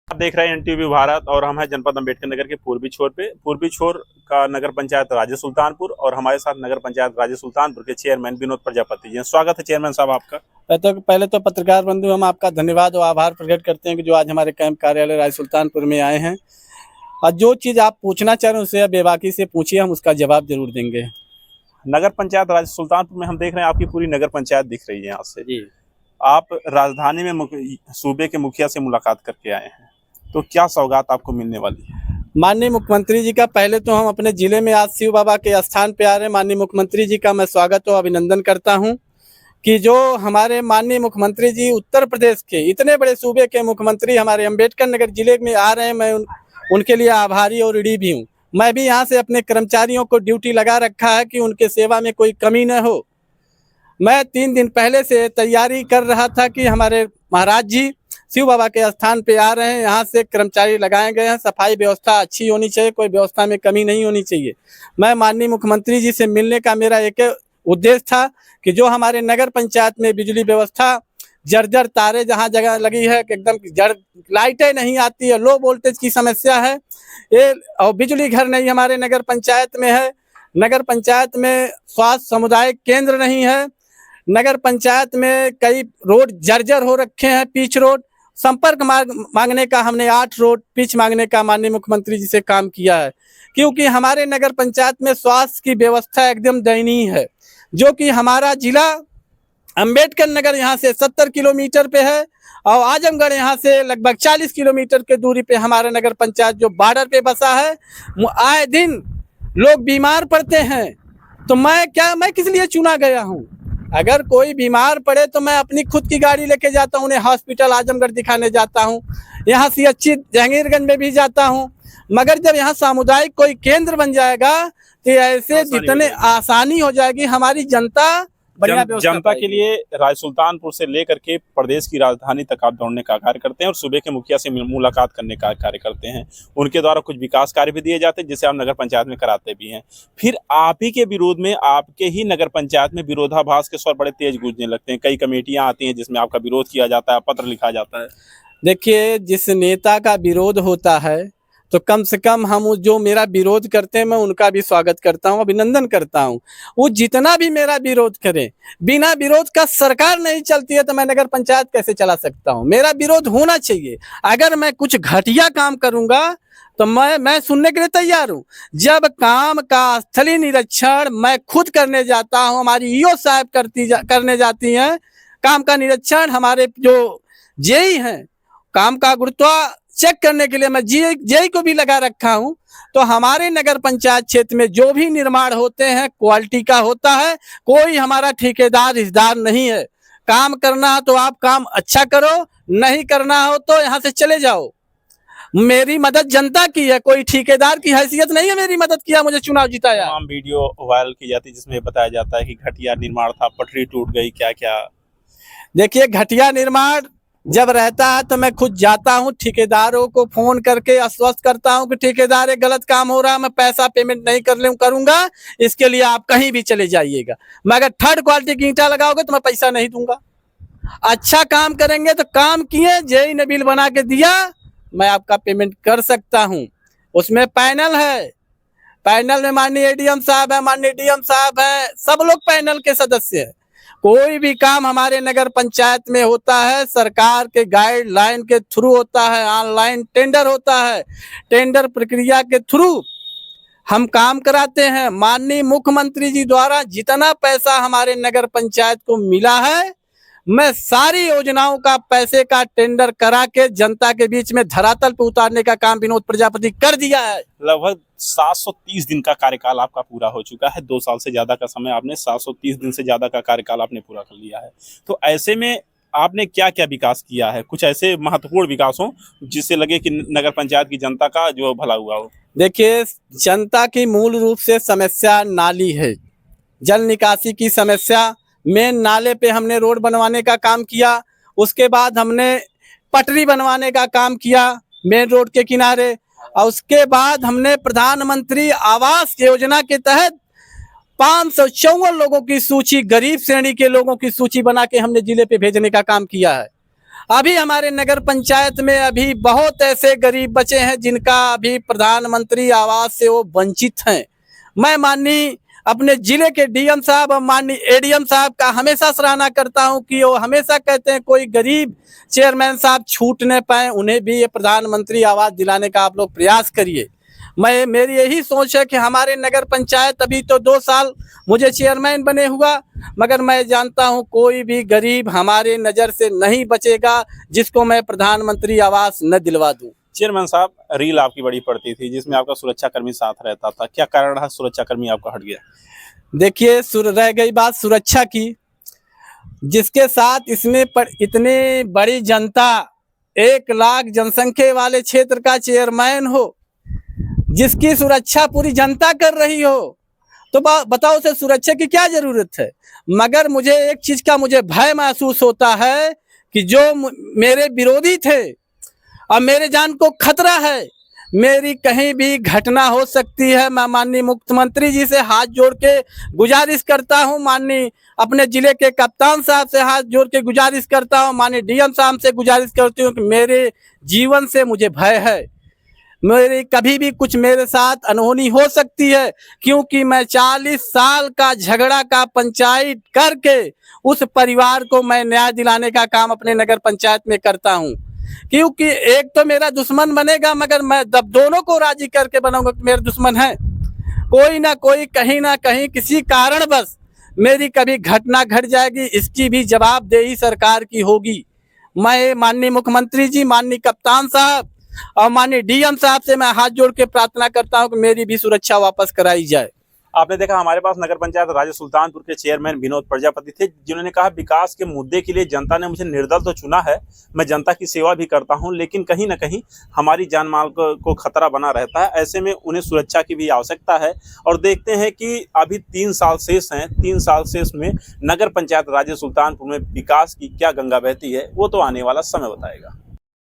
आप देख रहे हैं एनटीवी भारत और हम हैं जनपद अम्बेडकर नगर के पूर्वी छोर पे। पूर्वी छोर का नगर पंचायत राज्य सुल्तानपुर और हमारे साथ नगर पंचायत राज्य सुल्तानपुर के चेयरमैन विनोद प्रजापति जी हैं। स्वागत है चेयरमैन साहब आपका। पहले तो पत्रकार बंधु हम आपका धन्यवाद और आभार प्रकट करते हैं कि जो आज हमारे कैंप कार्यालय राज्य सुल्तानपुर में आए हैं। और जो चीज़ आप पूछना चाह रहे हैं उसे बेबाकी से पूछिए, हम उसका जवाब जरूर देंगे। नगर पंचायत राज्य सुल्तानपुर में हम देख रहे हैं आपकी पूरी नगर पंचायत दिख रही है यहाँ से। जी, आप राजधानी में सूबे के मुखिया से मुलाकात करके आए हैं, तो क्या सौगात आपको मिलने वाली है? माननीय मुख्यमंत्री जी का पहले तो हम अपने जिले में आज शिव बाबा के स्थान पे आ रहे हैं। माननीय मुख्यमंत्री जी का मैं स्वागत और अभिनंदन करता हूं कि जो हमारे माननीय मुख्यमंत्री जी उत्तर प्रदेश के इतने बड़े सूबे के मुख्यमंत्री हमारे अम्बेडकर नगर जिले में आ रहे हैं। मैं उनके लिए आभारी और ऋणी भी हूँ। मैं भी यहाँ से अपने कर्मचारियों को ड्यूटी लगा रखा है कि उनके सेवा में कोई कमी न हो। मैं 3 दिन पहले से तैयारी कर रहा था कि हमारे महाराज जी शिव बाबा के स्थान पे आ रहे हैं, यहाँ से कर्मचारी लगाए गए हैं। सफाई व्यवस्था अच्छी होनी चाहिए, कोई व्यवस्था में कमी नहीं होनी चाहिए। मैं माननीय मुख्यमंत्री जी से मिलने का मेरा एक उद्देश्य था कि जो हमारे नगर पंचायत में बिजली व्यवस्था जर्जर तारे जहाँ जगह लगी है, एकदम जड़ लाइटें नहीं आती है, लो वोल्टेज की समस्या है ये, और बिजली घर नहीं हमारे नगर पंचायत में है। नगर पंचायत में स्वास्थ्य सामुदायिक केंद्र नहीं है। नगर पंचायत में कई रोड जर्जर हो रखे हैं, पिच रोड। संपर्क मार्ग मांगने का हमने 8 रोड पिच मांगने का माननीय मुख्यमंत्री जी से काम किया है, क्योंकि हमारे नगर पंचायत में स्वास्थ्य की व्यवस्था एकदम दयनीय है। जो कि हमारा जिला अम्बेडकर नगर यहाँ से 70 किलोमीटर पे है और आजमगढ़ यहाँ से लगभग 40 किलोमीटर के दूरी पे हमारा नगर पंचायत जो बॉर्डर पे बसा है। आए दिन लोग बीमार पड़ते हैं, तो मैं किस लिए चुना गया हूँ? अगर कोई बीमार पड़े तो मैं अपनी खुद की गाड़ी लेके जाता हूँ, उन्हें हॉस्पिटल आजमगढ़ दिखाने जाता हूँ, यहाँ सीएचसी जहांगीरगंज में भी जाता हूँ। मगर जब यहाँ सामुदायिक कोई केंद्र बन जाएगा तो ऐसे जितने आसानी हो जाएगी, हमारी जनता जनता के लिए राज्य सुल्तानपुर से लेकर के प्रदेश की राजधानी तक आप दौड़ने का कार्य करते हैं और सूबे के मुखिया से मुलाकात करने का कार्य करते हैं। उनके द्वारा कुछ विकास कार्य भी दिए जाते हैं जिसे आप नगर पंचायत में कराते भी हैं। फिर आप ही के विरोध में, आपके ही नगर पंचायत में विरोधाभास के स्वर बड़े तेज गूंजने लगते हैं। कई कमेटियां आती हैं जिसमें आपका विरोध किया जाता है, पत्र लिखा जाता है। देखिए, जिस नेता का विरोध होता है तो कम से कम हम जो मेरा विरोध करते हैं मैं उनका भी स्वागत करता हूं, अभिनंदन करता हूं। वो जितना भी मेरा विरोध करें, बिना विरोध का सरकार नहीं चलती है तो मैं नगर पंचायत कैसे चला सकता हूं? मेरा विरोध होना चाहिए। अगर मैं कुछ घटिया काम करूंगा तो मैं सुनने के लिए तैयार हूं। जब काम का स्थलीय निरीक्षण मैं खुद करने जाता हूं, हमारी ईओ साहब करने जाती हैं काम का निरीक्षण, हमारे जो जेई हैं काम का गुरुत्वा चेक करने के लिए मैं जेई को भी लगा रखा हूं। तो हमारे नगर पंचायत क्षेत्र में जो भी निर्माण होते हैं क्वालिटी का होता है। कोई हमारा ठेकेदार हिस्सेदार नहीं है। काम करना हो तो आप काम अच्छा करो, नहीं करना हो तो यहाँ से चले जाओ। मेरी मदद जनता की है, कोई ठेकेदार की हैसियत नहीं है मेरी मदद किया, मुझे चुनाव जिताया। तमाम वीडियो वायरल की जाती है जिसमें बताया जाता है कि घटिया निर्माण था, पटरी टूट गई, क्या क्या। देखिए, घटिया निर्माण जब रहता है तो मैं खुद जाता हूं, ठेकेदारों को फोन करके आश्वस्त करता हूं कि ठेकेदार एक गलत काम हो रहा है, मैं पैसा पेमेंट नहीं करूंगा, इसके लिए आप कहीं भी चले जाइएगा। मगर थर्ड क्वालिटी की ईंटा लगाओगे तो मैं पैसा नहीं दूंगा। अच्छा काम करेंगे तो काम किए, जेई ने बिल बना के दिया, मैं आपका पेमेंट कर सकता हूं। उसमें पैनल है, पैनल में माननीय एडीएम साहब है, माननीय डीएम साहब है, सब लोग पैनल के सदस्य है। कोई भी काम हमारे नगर पंचायत में होता है सरकार के गाइडलाइन के थ्रू होता है। ऑनलाइन टेंडर होता है, टेंडर प्रक्रिया के थ्रू हम काम कराते हैं। माननीय मुख्यमंत्री जी द्वारा जितना पैसा हमारे नगर पंचायत को मिला है, मैं सारी योजनाओं का पैसे का टेंडर करा के जनता के बीच में धरातल पे उतारने का काम विनोद प्रजापति कर दिया है। लगभग 730 दिन का कार्यकाल आपका पूरा हो चुका है। 2 साल से ज्यादा का समय आपने, 730 दिन से ज्यादा का कार्यकाल आपने पूरा कर लिया है। तो ऐसे में आपने क्या क्या विकास किया है? कुछ ऐसे महत्वपूर्ण विकास हो जिससे लगे कि नगर पंचायत की जनता का जो भला हुआ हो। देखिए, जनता की मूल रूप से समस्या नाली है, जल निकासी की समस्या। मेन नाले पे हमने रोड बनवाने का काम किया। उसके बाद हमने पटरी बनवाने का काम किया मेन रोड के किनारे। और उसके बाद हमने प्रधानमंत्री आवास योजना के तहत 554 लोगों की सूची, गरीब श्रेणी के लोगों की सूची बना के हमने जिले पे भेजने का काम किया है। अभी हमारे नगर पंचायत में अभी बहुत ऐसे गरीब बचे हैं जिनका अभी प्रधानमंत्री आवास से वो वंचित हैं। मैं माननीय अपने जिले के डीएम साहब और माननीय एडीएम साहब का हमेशा सराहना करता हूं कि वो हमेशा कहते हैं कोई गरीब चेयरमैन साहब छूट न पाए, उन्हें भी ये प्रधानमंत्री आवास दिलाने का आप लोग प्रयास करिए। मेरी यही सोच है कि हमारे नगर पंचायत अभी तो 2 साल मुझे चेयरमैन बने हुआ, मगर मैं जानता हूं कोई भी गरीब हमारे नज़र से नहीं बचेगा जिसको मैं प्रधानमंत्री आवास न दिलवा दूं। चेयरमैन साहब, रील आपकी बड़ी पड़ती थी जिसमें आपका सुरक्षाकर्मी साथ रहता था, क्या कारण रहा सुरक्षाकर्मी आपका हट गया? देखिए, रह गई बात सुरक्षा की, जिसके साथ इसमें इतनी बड़ी जनता 1 लाख जनसंख्या वाले क्षेत्र का चेयरमैन हो, जिसकी सुरक्षा पूरी जनता कर रही हो, तो बताओ उसे सुरक्षा की क्या जरूरत है। मगर मुझे एक चीज का भय महसूस होता है कि जो मेरे विरोधी थे, अब मेरे जान को खतरा है, मेरी कहीं भी घटना हो सकती है। मैं माननीय मुख्यमंत्री जी से हाथ जोड़ के गुजारिश करता हूं, माननीय अपने जिले के कप्तान साहब से हाथ जोड़ के गुजारिश करता हूं, माननीय डीएम साहब से गुजारिश करती हूं कि मेरे जीवन से मुझे भय है। मेरी कभी भी कुछ मेरे साथ अनहोनी हो सकती है, क्योंकि मैं 40 साल का झगड़ा का पंचायत करके उस परिवार को मैं न्याय दिलाने का काम अपने नगर पंचायत में करता हूं। क्योंकि एक तो मेरा दुश्मन बनेगा, मगर मैं दोनों को राजी करके बनाऊंगा कि मेरे दुश्मन है। कोई ना कोई कहीं ना कहीं किसी कारण बस मेरी कभी घटना घट जाएगी, इसकी भी जवाबदेही सरकार की होगी। मैं माननीय मुख्यमंत्री जी, माननीय कप्तान साहब और माननीय डीएम साहब से मैं हाथ जोड़ के प्रार्थना करता हूं कि मेरी भी सुरक्षा वापस कराई जाए। आपने देखा हमारे पास नगर पंचायत राज्य सुल्तानपुर के चेयरमैन विनोद प्रजापति थे, जिन्होंने कहा विकास के मुद्दे के लिए जनता ने मुझे निर्दल तो चुना है, मैं जनता की सेवा भी करता हूं, लेकिन कहीं ना कहीं हमारी जान माल को खतरा बना रहता है। ऐसे में उन्हें सुरक्षा की भी आवश्यकता है। और देखते हैं कि अभी 3 साल शेष हैं, 3 साल शेष में नगर पंचायत राज्य सुल्तानपुर में विकास की क्या गंगा बहती है, वो तो आने वाला समय बताएगा।